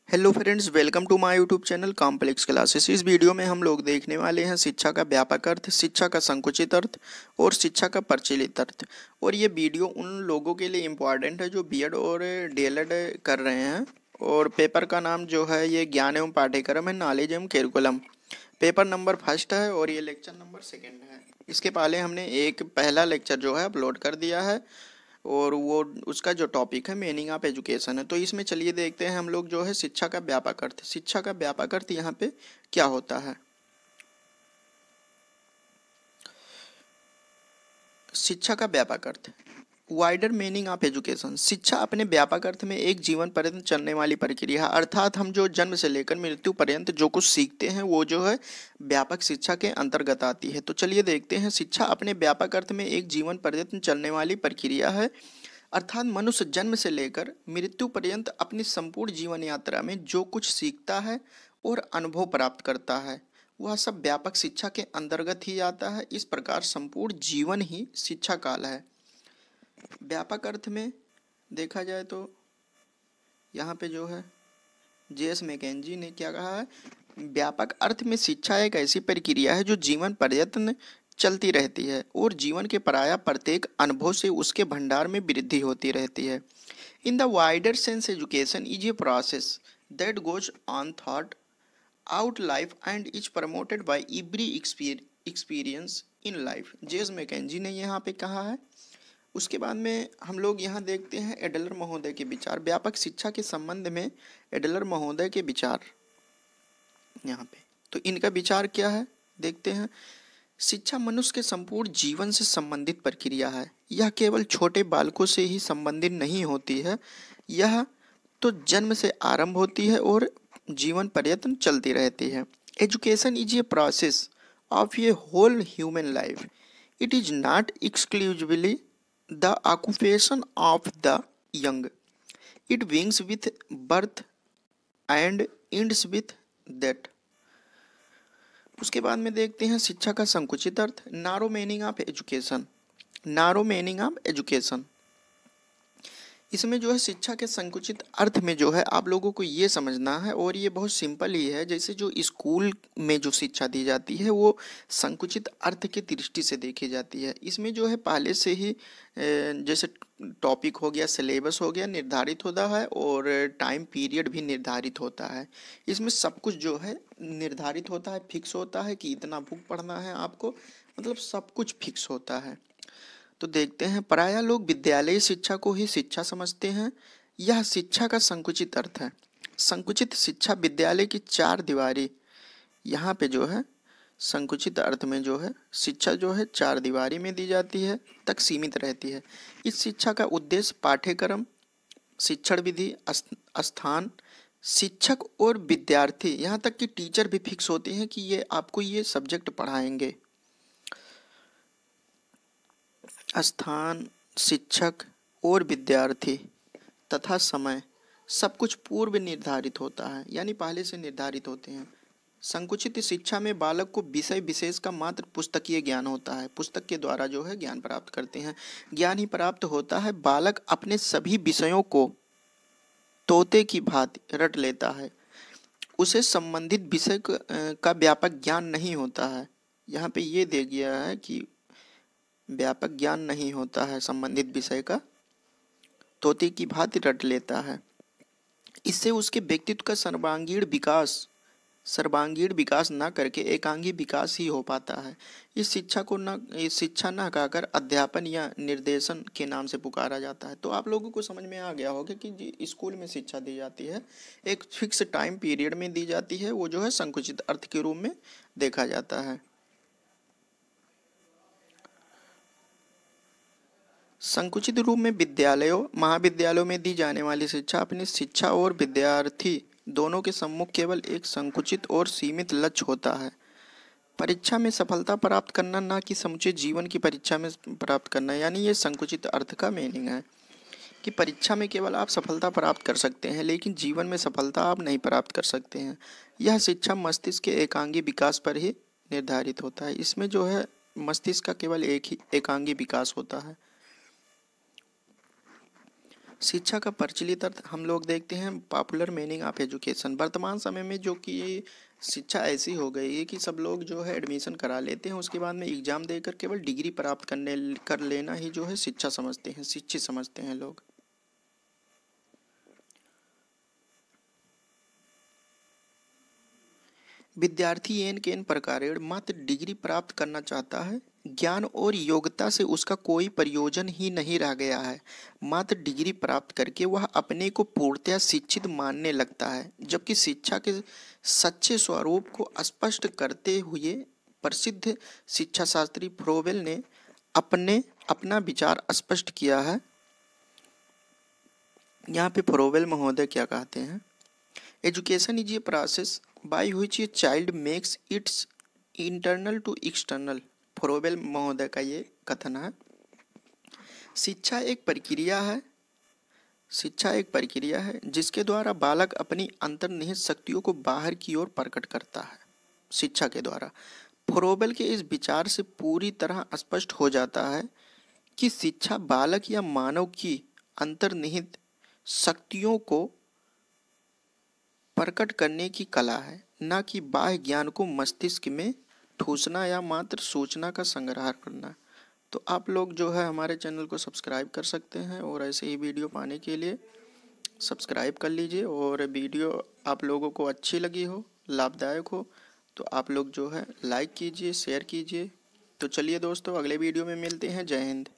Hello friends, welcome to my YouTube channel complex classes. इस video में हम लोग देखने वाले हैं शिक्षा का व्यापक अर्थ, शिक्षा का संकुचित अर्थ और शिक्षा का प्रचलित अर्थ। और ये वीडियो उन लोगों के लिए इम्पॉर्टेंट है जो बीएड और डीएलएड कर रहे हैं। और पेपर का नाम जो है ये ज्ञान एवं पाठ्यक्रम है, नॉलेज एवं करिकुलम। पेपर नंबर फर्स्ट है और ये लेक्चर नंबर सेकेंड है। इसके पहले हमने एक पहला लेक्चर जो है अपलोड कर दिया है और वो उसका जो टॉपिक है मीनिंग ऑफ एजुकेशन है। तो इसमें चलिए देखते हैं हम लोग जो है शिक्षा का व्यापक अर्थ। शिक्षा का व्यापक अर्थ यहाँ पे क्या होता है। शिक्षा का व्यापक अर्थ, वाइडर मीनिंग ऑफ एजुकेशन। शिक्षा अपने व्यापक अर्थ में एक जीवन पर्यंत चलने वाली प्रक्रिया, अर्थात हम जो जन्म से लेकर मृत्यु पर्यंत जो कुछ सीखते हैं वो जो है व्यापक शिक्षा के अंतर्गत आती है। तो चलिए देखते हैं। शिक्षा अपने व्यापक अर्थ में एक जीवन पर्यंत चलने वाली प्रक्रिया है, अर्थात मनुष्य जन्म से लेकर मृत्यु पर्यंत अपनी संपूर्ण जीवन यात्रा में जो कुछ सीखता है और अनुभव प्राप्त करता है वह सब व्यापक शिक्षा के अंतर्गत ही आता है। इस प्रकार संपूर्ण जीवन ही शिक्षा काल है। व्यापक अर्थ में देखा जाए तो यहाँ पे जो है जेएस मैकेंजी ने क्या कहा है, व्यापक अर्थ में शिक्षा एक ऐसी प्रक्रिया है जो जीवन पर्यंत चलती रहती है और जीवन के प्राय प्रत्येक अनुभव से उसके भंडार में वृद्धि होती रहती है। In the wider sense education is a process that goes on थॉट आउट life and is promoted by every experience in life. J S Mackenzie ने यहाँ पे कहा है। उसके बाद में हम लोग यहाँ देखते हैं एडलर महोदय के विचार। व्यापक शिक्षा के संबंध में एडलर महोदय के विचार यहाँ पे, तो इनका विचार क्या है देखते हैं। शिक्षा मनुष्य के संपूर्ण जीवन से संबंधित प्रक्रिया है। यह केवल छोटे बालकों से ही संबंधित नहीं होती है, यह तो जन्म से आरंभ होती है और जीवन पर्यंत चलती रहती है। Education is a process of a whole human life. It is not exclusively the occupation of the young. It begins with birth and ends with death. उसके बाद में देखते हैं शिक्षा का संकुचित अर्थ, narrow meaning of education. Narrow meaning of education, इसमें जो है शिक्षा के संकुचित अर्थ में जो है आप लोगों को ये समझना है और ये बहुत सिंपल ही है। जैसे जो स्कूल में जो शिक्षा दी जाती है वो संकुचित अर्थ की दृष्टि से देखी जाती है। इसमें जो है पहले से ही जैसे टॉपिक हो गया, सिलेबस हो गया निर्धारित होता है और टाइम पीरियड भी निर्धारित होता है। इसमें सब कुछ जो है निर्धारित होता है, फिक्स होता है कि इतना बुक पढ़ना है आपको, मतलब सब कुछ फिक्स होता है। तो देखते हैं, प्रायः लोग विद्यालयी शिक्षा को ही शिक्षा समझते हैं। यह शिक्षा का संकुचित अर्थ है। संकुचित शिक्षा विद्यालय की चार दीवारी, यहाँ पे जो है संकुचित अर्थ में जो है शिक्षा जो है चार दीवारी में दी जाती है तक सीमित रहती है। इस शिक्षा का उद्देश्य पाठ्यक्रम, शिक्षण विधि, स्थान, शिक्षक और विद्यार्थी, यहाँ तक कि टीचर भी फिक्स होते हैं कि ये आपको ये सब्जेक्ट पढ़ाएंगे। स्थान, शिक्षक और विद्यार्थी तथा समय सब कुछ पूर्व निर्धारित होता है, यानी पहले से निर्धारित होते हैं। संकुचित शिक्षा में बालक को विषय विशेष का मात्र पुस्तकीय ज्ञान होता है। पुस्तक के द्वारा जो है ज्ञान प्राप्त करते हैं, ज्ञान ही प्राप्त होता है। बालक अपने सभी विषयों को तोते की भांति रट लेता है, उसे संबंधित विषय का व्यापक ज्ञान नहीं होता है। यहाँ पे ये दे गया है कि व्यापक ज्ञान नहीं होता है, संबंधित विषय का तोते की भांति रट लेता है। इससे उसके व्यक्तित्व का सर्वांगीण विकास न करके एकांगी विकास ही हो पाता है। इस शिक्षा न कहकर अध्यापन या निर्देशन के नाम से पुकारा जाता है। तो आप लोगों को समझ में आ गया होगा कि स्कूल में शिक्षा दी जाती है, एक फिक्स टाइम पीरियड में दी जाती है, वो जो है संकुचित अर्थ के रूप में देखा जाता है। संकुचित रूप में विद्यालयों, महाविद्यालयों में दी जाने वाली शिक्षा अपनी शिक्षा और विद्यार्थी दोनों के सम्मुख केवल एक संकुचित और सीमित लक्ष्य होता है, परीक्षा में सफलता प्राप्त करना, ना कि समूचे जीवन की परीक्षा में प्राप्त करना। यानी ये संकुचित अर्थ का मीनिंग है कि परीक्षा में केवल आप सफलता प्राप्त कर सकते हैं लेकिन जीवन में सफलता आप नहीं प्राप्त कर सकते हैं। यह शिक्षा मस्तिष्क के एकांगी विकास पर ही निर्धारित होता है। इसमें जो है मस्तिष्क का केवल एक ही एकांगी विकास होता है। शिक्षा का प्रचलित अर्थ हम लोग देखते हैं पॉपुलर मीनिंग ऑफ एजुकेशन। वर्तमान समय में जो कि शिक्षा ऐसी हो गई है कि सब लोग जो है एडमिशन करा लेते हैं, उसके बाद में एग्जाम देकर केवल डिग्री प्राप्त कर लेना ही जो है शिक्षा समझते हैं, शिक्षित समझते हैं लोग। विद्यार्थी एन के एन प्रकारेण मात्र डिग्री प्राप्त करना चाहता है। ज्ञान और योग्यता से उसका कोई प्रयोजन ही नहीं रह गया है। मात्र डिग्री प्राप्त करके वह अपने को पूर्णतया शिक्षित मानने लगता है, जबकि शिक्षा के सच्चे स्वरूप को स्पष्ट करते हुए प्रसिद्ध शिक्षाशास्त्री फ्रोवेल ने अपना विचार स्पष्ट किया है। यहाँ पे फ्रोवेल महोदय क्या कहते हैं? Education is a process by which a child makes its internal to external। फ्रोवेल महोदय का ये कथन है। शिक्षा एक प्रक्रिया है जिसके द्वारा बालक अपनी अंतर्निहित शक्तियों को बाहर की ओर प्रकट करता है। शिक्षा के द्वारा फ्रोवेल के इस विचार से पूरी तरह स्पष्ट हो जाता है कि शिक्षा बालक या मानव की अंतर्निहित शक्तियों को प्रकट करने की कला है, न कि बाह्य ज्ञान को मस्तिष्क में ठूसना या मात्र सूचना का संग्रह करना। तो आप लोग जो है हमारे चैनल को सब्सक्राइब कर सकते हैं और ऐसे ही वीडियो पाने के लिए सब्सक्राइब कर लीजिए। और वीडियो आप लोगों को अच्छी लगी हो, लाभदायक हो, तो आप लोग जो है लाइक कीजिए, शेयर कीजिए। तो चलिए दोस्तों, अगले वीडियो में मिलते हैं। जय हिंद।